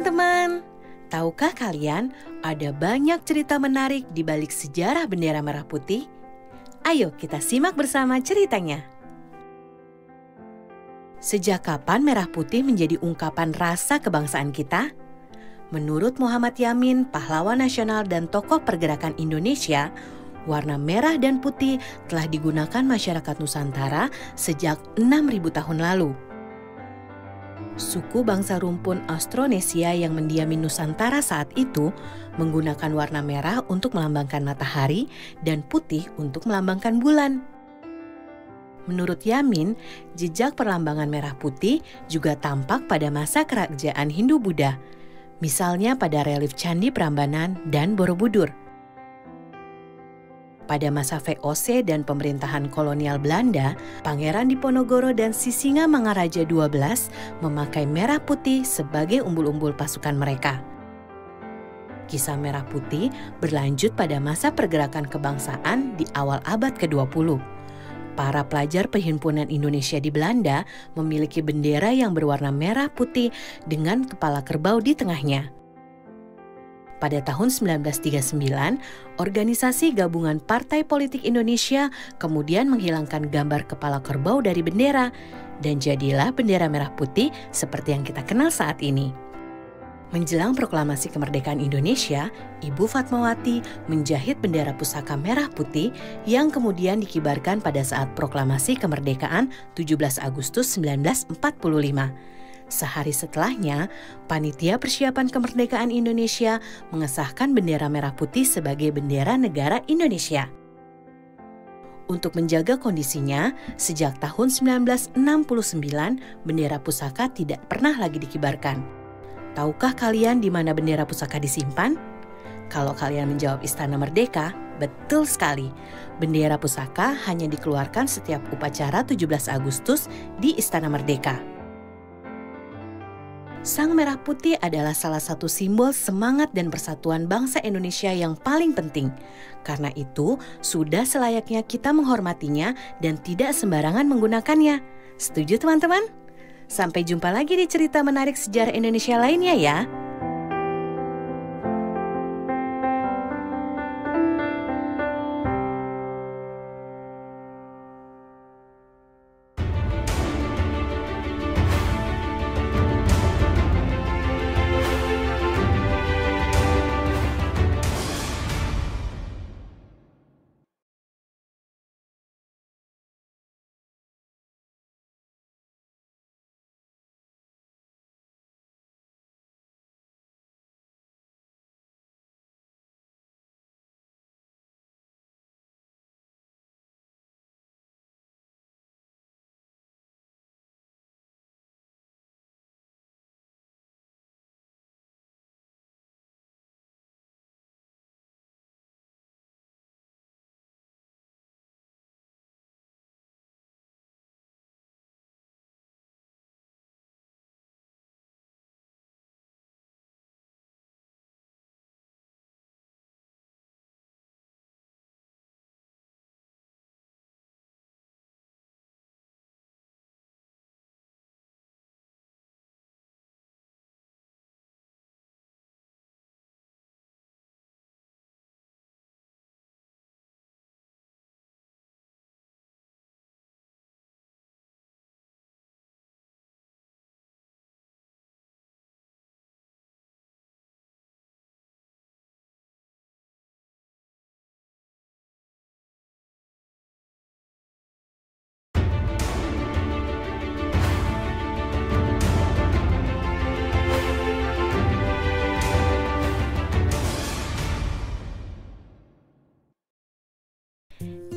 teman-teman, tahukah kalian ada banyak cerita menarik di balik sejarah bendera merah putih? Ayo kita simak bersama ceritanya. Sejak kapan merah putih menjadi ungkapan rasa kebangsaan kita? Menurut Muhammad Yamin, pahlawan nasional dan tokoh pergerakan Indonesia, warna merah dan putih telah digunakan masyarakat Nusantara sejak 6.000 tahun lalu. Suku bangsa rumpun Austronesia yang mendiami Nusantara saat itu menggunakan warna merah untuk melambangkan matahari dan putih untuk melambangkan bulan. Menurut Yamin, jejak perlambangan merah putih juga tampak pada masa kerajaan Hindu-Buddha, misalnya pada relief Candi Prambanan dan Borobudur. Pada masa VOC dan pemerintahan kolonial Belanda, Pangeran Diponegoro dan Sisingamangaraja XII memakai merah putih sebagai umbul-umbul pasukan mereka. Kisah merah putih berlanjut pada masa pergerakan kebangsaan di awal abad ke-20. Para pelajar Perhimpunan Indonesia di Belanda memiliki bendera yang berwarna merah putih dengan kepala kerbau di tengahnya. Pada tahun 1939, Organisasi Gabungan Partai Politik Indonesia kemudian menghilangkan gambar kepala kerbau dari bendera dan jadilah bendera merah putih seperti yang kita kenal saat ini. Menjelang proklamasi kemerdekaan Indonesia, Ibu Fatmawati menjahit bendera pusaka merah putih yang kemudian dikibarkan pada saat proklamasi kemerdekaan 17 Agustus 1945. Sehari setelahnya, Panitia Persiapan Kemerdekaan Indonesia mengesahkan bendera merah putih sebagai bendera negara Indonesia. Untuk menjaga kondisinya, sejak tahun 1969, bendera pusaka tidak pernah lagi dikibarkan. Tahukah kalian di mana bendera pusaka disimpan? Kalau kalian menjawab Istana Merdeka, betul sekali. Bendera pusaka hanya dikeluarkan setiap upacara 17 Agustus di Istana Merdeka. Sang merah putih adalah salah satu simbol semangat dan persatuan bangsa Indonesia yang paling penting. Karena itu, sudah selayaknya kita menghormatinya dan tidak sembarangan menggunakannya. Setuju teman-teman? Sampai jumpa lagi di cerita menarik sejarah Indonesia lainnya ya.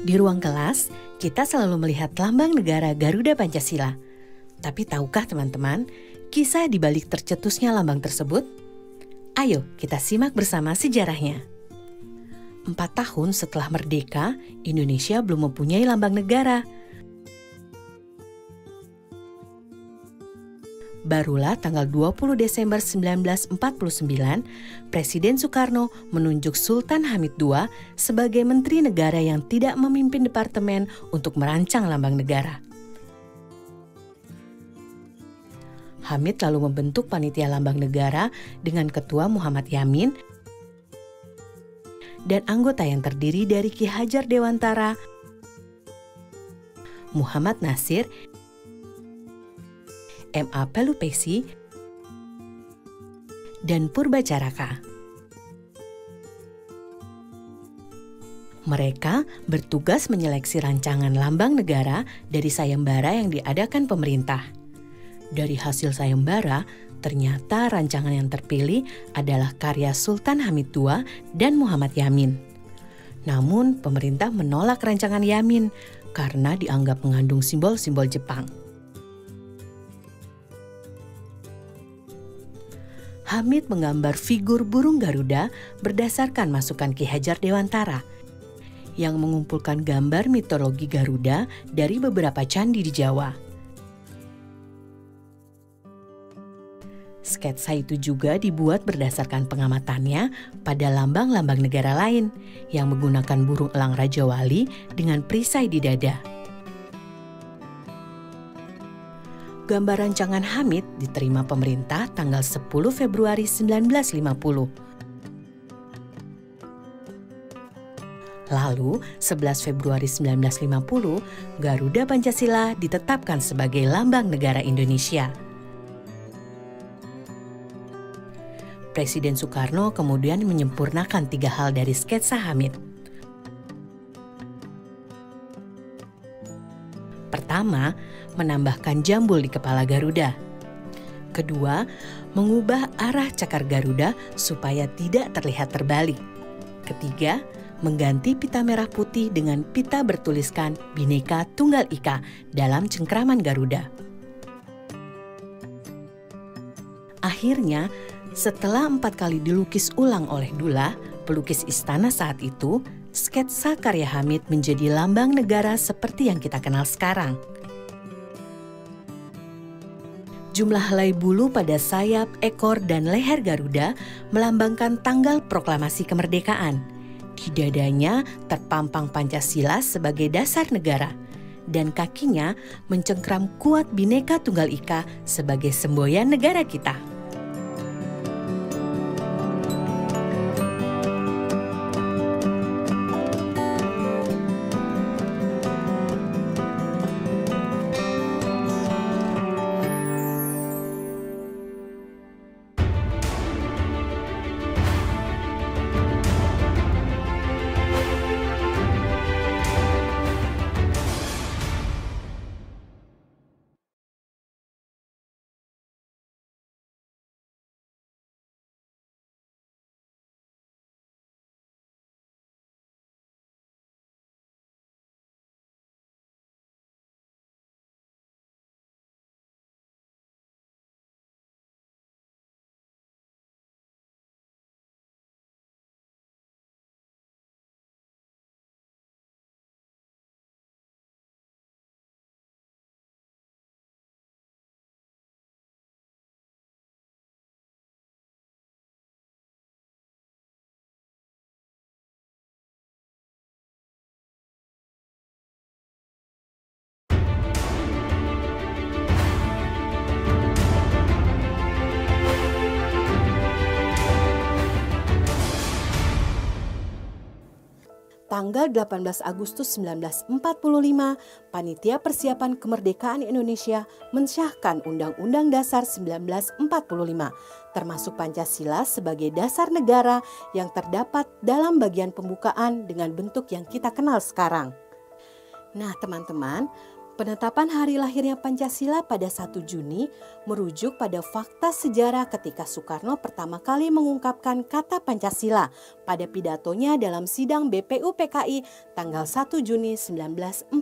Di ruang kelas, kita selalu melihat lambang negara Garuda Pancasila. Tapi tahukah teman-teman, kisah di balik tercetusnya lambang tersebut? Ayo kita simak bersama sejarahnya. 4 tahun setelah merdeka, Indonesia belum mempunyai lambang negara. Barulah tanggal 20 Desember 1949, Presiden Soekarno menunjuk Sultan Hamid II sebagai Menteri Negara yang tidak memimpin departemen untuk merancang lambang negara. Hamid lalu membentuk panitia lambang negara dengan ketua Muhammad Yamin dan anggota yang terdiri dari Ki Hajar Dewantara, Muhammad Nasir, M.A. Pelupesi, dan Purbacaraka. Mereka bertugas menyeleksi rancangan lambang negara dari sayembara yang diadakan pemerintah. Dari hasil sayembara, ternyata rancangan yang terpilih adalah karya Sultan Hamid II dan Muhammad Yamin. Namun, pemerintah menolak rancangan Yamin karena dianggap mengandung simbol-simbol Jepang. Hamid menggambar figur burung Garuda berdasarkan masukan Ki Hajar Dewantara yang mengumpulkan gambar mitologi Garuda dari beberapa candi di Jawa. Sketsa itu juga dibuat berdasarkan pengamatannya pada lambang-lambang negara lain yang menggunakan burung elang Raja Wali dengan perisai di dada. Gambar rancangan Hamid diterima pemerintah tanggal 10 Februari 1950. Lalu, 11 Februari 1950, Garuda Pancasila ditetapkan sebagai lambang negara Indonesia. Presiden Soekarno kemudian menyempurnakan 3 hal dari sketsa Hamid. Pertama, menambahkan jambul di kepala Garuda. Kedua, mengubah arah cakar Garuda supaya tidak terlihat terbalik. Ketiga, mengganti pita merah putih dengan pita bertuliskan Bhinneka Tunggal Ika dalam cengkraman Garuda. Akhirnya, setelah 4 kali dilukis ulang oleh Dullah, pelukis istana saat itu, sketsa karya Hamid menjadi lambang negara seperti yang kita kenal sekarang. Jumlah helai bulu pada sayap, ekor, dan leher Garuda melambangkan tanggal proklamasi kemerdekaan. Di dadanya terpampang Pancasila sebagai dasar negara, dan kakinya mencengkram kuat Bhinneka Tunggal Ika sebagai semboyan negara kita. Tanggal 18 Agustus 1945, Panitia Persiapan Kemerdekaan Indonesia mensyahkan Undang-Undang Dasar 1945, termasuk Pancasila sebagai dasar negara yang terdapat dalam bagian pembukaan dengan bentuk yang kita kenal sekarang. Nah teman-teman, penetapan hari lahirnya Pancasila pada 1 Juni merujuk pada fakta sejarah ketika Soekarno pertama kali mengungkapkan kata Pancasila pada pidatonya dalam sidang BPUPKI tanggal 1 Juni 1945.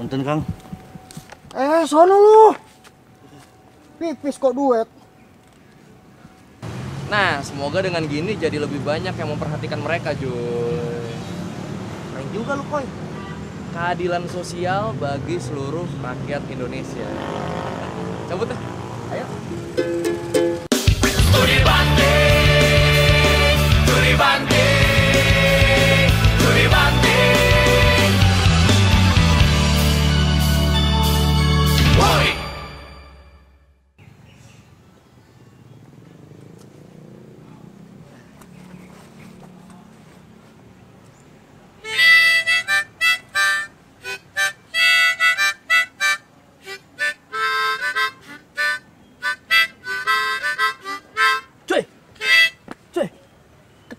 Punten, Kang. Sono lu. Pipis kok duet. Nah, semoga dengan gini jadi lebih banyak yang memperhatikan mereka, Joy. Keren juga lu, Koy. Keadilan sosial bagi seluruh rakyat Indonesia. Cabut deh. Ayo. Studi banting, studi banting, studi banting. Woi.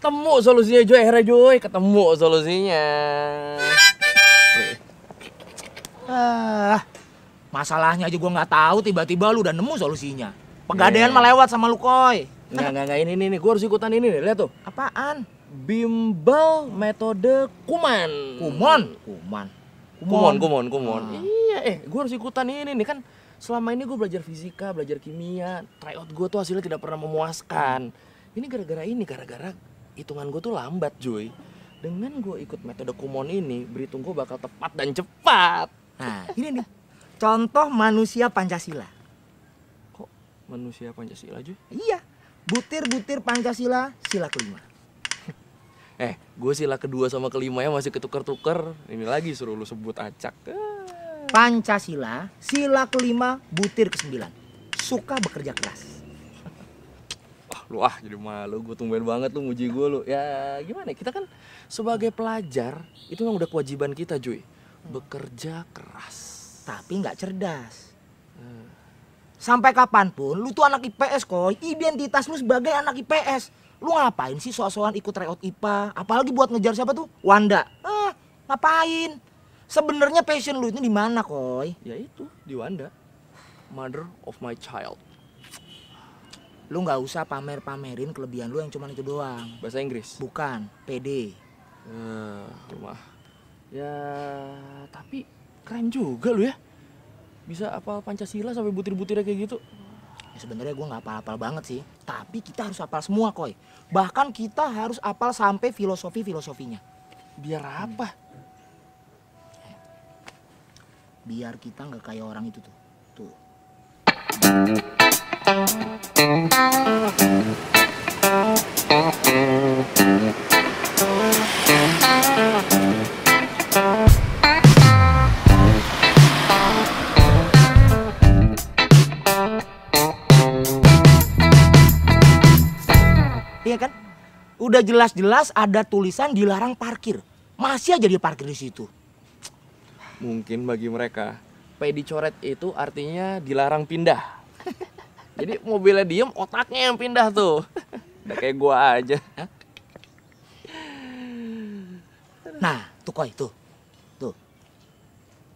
Ketemu solusinya, Joy. Akhirnya, Joy. Ketemu solusinya. Masalahnya aja gua nggak tahu, tiba-tiba lu udah nemu solusinya. Pegadaian mah lewat sama lu, Koy. Enggak. Ini. Gue harus ikutan ini nih. Lihat tuh. Apaan? Bimbel metode Kuman. Kumon. Iya, gue harus ikutan ini nih. Kan selama ini gue belajar fisika, belajar kimia. Tryout gue tuh hasilnya tidak pernah memuaskan. Ini gara-gara hitungan gue tuh lambat, Joy. Dengan gue ikut metode Kumon ini, berhitung gue bakal tepat dan cepat. Nah, ini nih. Contoh manusia Pancasila. Kok manusia Pancasila, Joy? Iya. Butir-butir Pancasila, sila kelima. Gue sila kedua sama kelimanya masih ketuker-tuker. Ini lagi suruh lu sebut acak. Pancasila, sila kelima, butir ke-9. Suka bekerja keras. Jadi malu. Gue tumben banget lu muji gue lu. Ya gimana, kita kan sebagai pelajar itu kan udah kewajiban kita, Joy. Bekerja keras. Tapi nggak cerdas. Sampai kapanpun lu tuh anak IPS, Koy. Identitas lu sebagai anak IPS. Lu ngapain sih soal-soal ikut tryout IPA? Apalagi buat ngejar siapa tuh? Wanda. Ngapain? Sebenarnya passion lu itu di mana, Koy? Ya itu, di Wanda. Mother of my child. Lu nggak usah pamer-pamerin kelebihan lu yang cuma itu doang. Bahasa Inggris? Bukan, PD. Rumah. Ya, tapi keren juga lu ya. Bisa hafal Pancasila sampai butir-butirnya kayak gitu. Ya sebenarnya gue nggak hafal-hafal banget sih. Tapi kita harus hafal semua, Koy. Bahkan kita harus hafal sampai filosofinya. Biar apa? Biar kita nggak kayak orang itu tuh. Tuh. Iya kan? Udah jelas-jelas ada tulisan dilarang parkir. Masih aja dia parkir di situ. Mungkin bagi mereka, P dicoret itu artinya dilarang pindah. Jadi mobilnya diem, otaknya yang pindah tuh. Udah kayak gua aja. Nah, tuh Koy, tuh.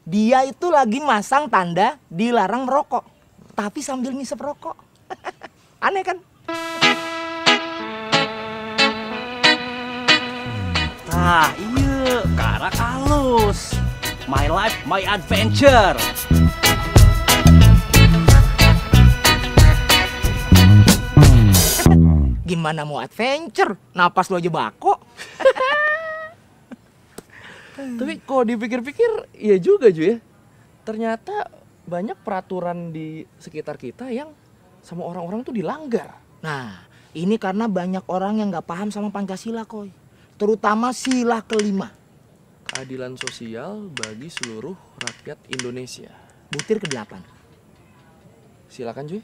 Dia itu lagi masang tanda dilarang merokok. Tapi sambil ngisep rokok. Aneh kan? Nah, iya, karak halus. My life, my adventure. Gimana mau adventure? Napas lu aja bako. Tapi kalau dipikir-pikir, iya juga Ju ya. Ternyata banyak peraturan di sekitar kita yang sama orang-orang tuh dilanggar. Nah, ini karena banyak orang yang gak paham sama Pancasila, Koy. Terutama sila kelima. Keadilan sosial bagi seluruh rakyat Indonesia. Butir ke-8. Silakan Cuy.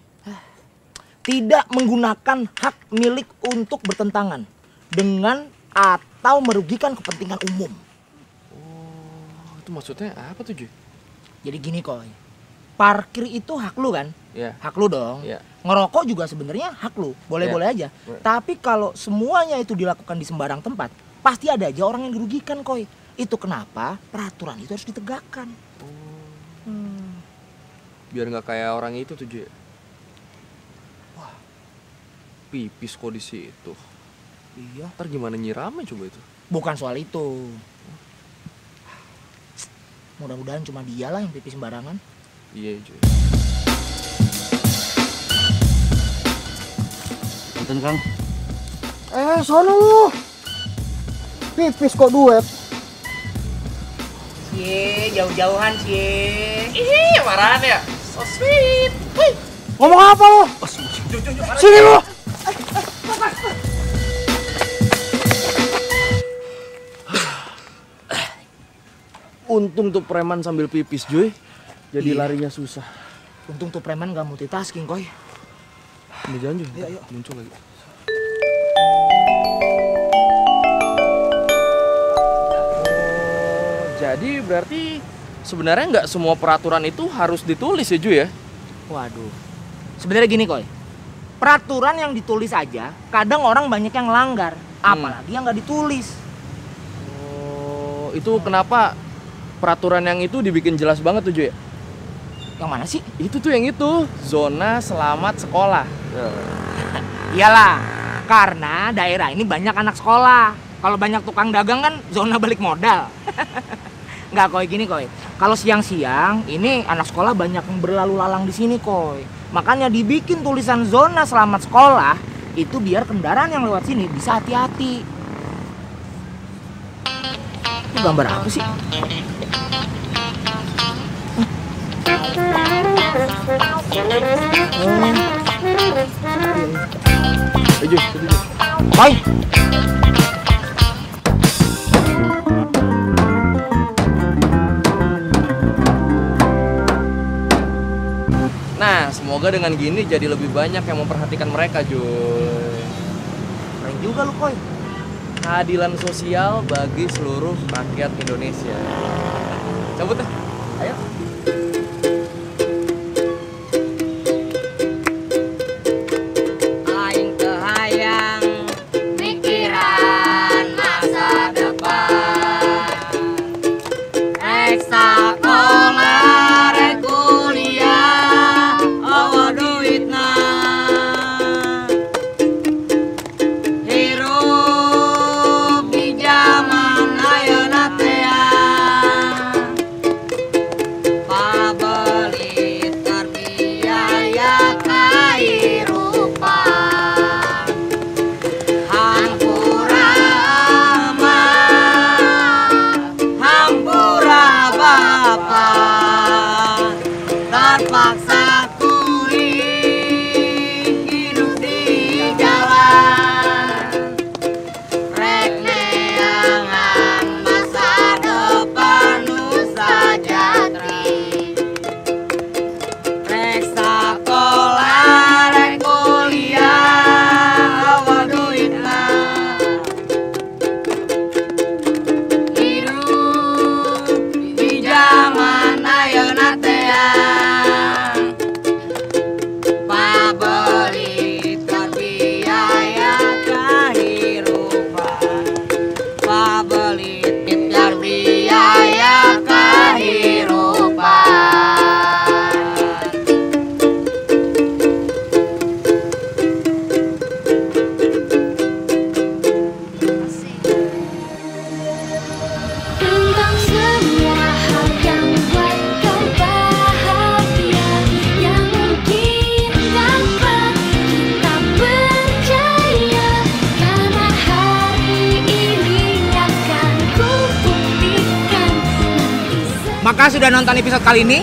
Tidak menggunakan hak milik untuk bertentangan dengan atau merugikan kepentingan umum. Oh, itu maksudnya apa tuh Cuy? Jadi gini Koy, parkir itu hak lu kan? Iya. Hak lu dong. Iya. Ngerokok juga sebenarnya hak lu, boleh-boleh aja. Tapi kalau semuanya itu dilakukan di sembarang tempat, pasti ada aja orang yang dirugikan Koy. Itu kenapa peraturan itu harus ditegakkan. Biar nggak kayak orang itu tuh Cuy. Pipis kok di situ. Iya. Ntar gimana nyiramnya coba itu? Bukan soal itu. Mudah-mudahan cuma dia lah yang pipis sembarangan. Iya cuy. Punten Kang. Sono lu. Pipis kok duet. Cie, jauh-jauhan cie. Ih, marahan ya. So sweet. Wih. Ngomong apa lu? Sini lu. Untung tuh preman sambil pipis Joy. Jadi larinya susah. Untung tuh preman gak multitasking, Koy. Ini jangan Joy. Ayo. Muncul lagi. Jadi berarti sebenarnya nggak semua peraturan itu harus ditulis ya Ju ya? Waduh. Sebenarnya gini, Koy. Peraturan yang ditulis aja, kadang orang banyak yang langgar. Apalagi yang nggak ditulis. Oh, itu kenapa peraturan yang itu dibikin jelas banget tuh Ju ya? Yang mana sih? Itu tuh yang itu, zona selamat sekolah. Iyalah, karena daerah ini banyak anak sekolah. Kalau banyak tukang dagang kan zona balik modal. Nggak, Koy, gini, Koy. Kalau siang-siang, ini anak sekolah banyak yang berlalu lalang di sini, Koy. Makanya dibikin tulisan zona selamat sekolah, itu biar kendaraan yang lewat sini bisa hati-hati. Itu gambar apa sih? Ju, situ Ju. Koy! Nah, semoga dengan gini jadi lebih banyak yang memperhatikan mereka, Joy. Keren juga lu, Koy. Keadilan sosial bagi seluruh rakyat Indonesia. Cabut deh. Ayo. Aing teu hayang mikiran masa depan. Rek sakola, rek kuliah, awa duitna. Hirup di zaman ayeuna teh pabelit terbiaya kahirupan. Hampura mah, hampura bapa, terpaksa kuring hidup di jalan. Rek neangan masa depan nu sajatri. Rek sakola, rek kuliah, awa duitna. Hidup di zaman ayeuna teh pabelit terbiaya kahirupan. Pabelit terbiaya kahirupan. Tentang semua hal yang buat kau bahagia, yang mungkin dapat kita percaya, karena hari ini akan ku buktikan nanti. Maka sudah nonton episode kali ini.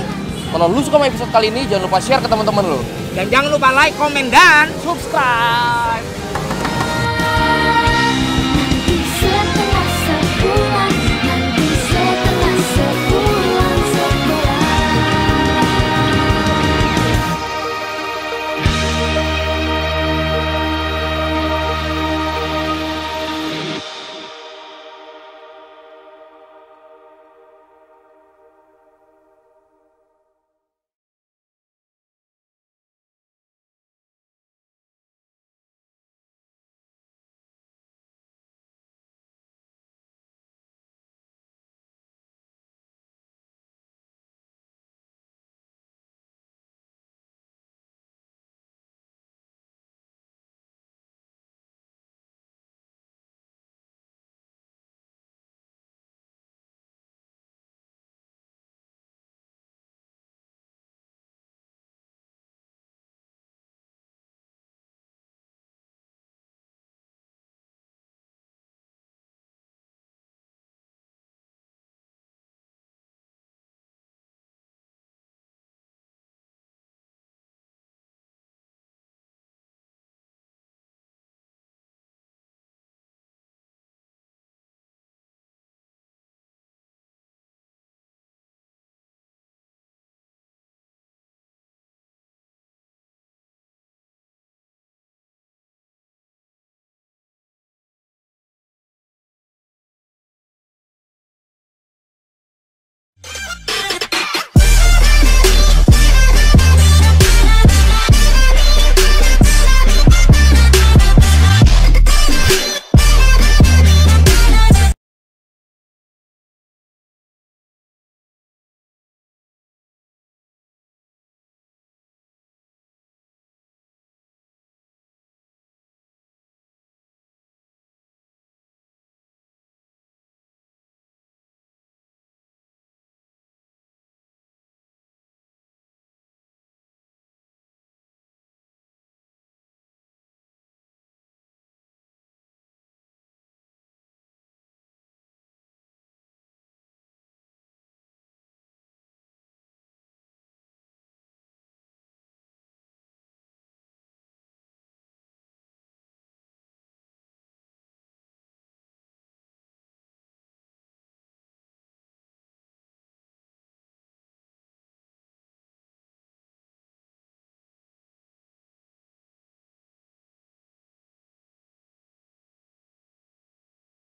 Kalau lu suka sama episode kali ini, jangan lupa share ke teman-teman lu. Dan jangan lupa like, komen, dan Subscribe.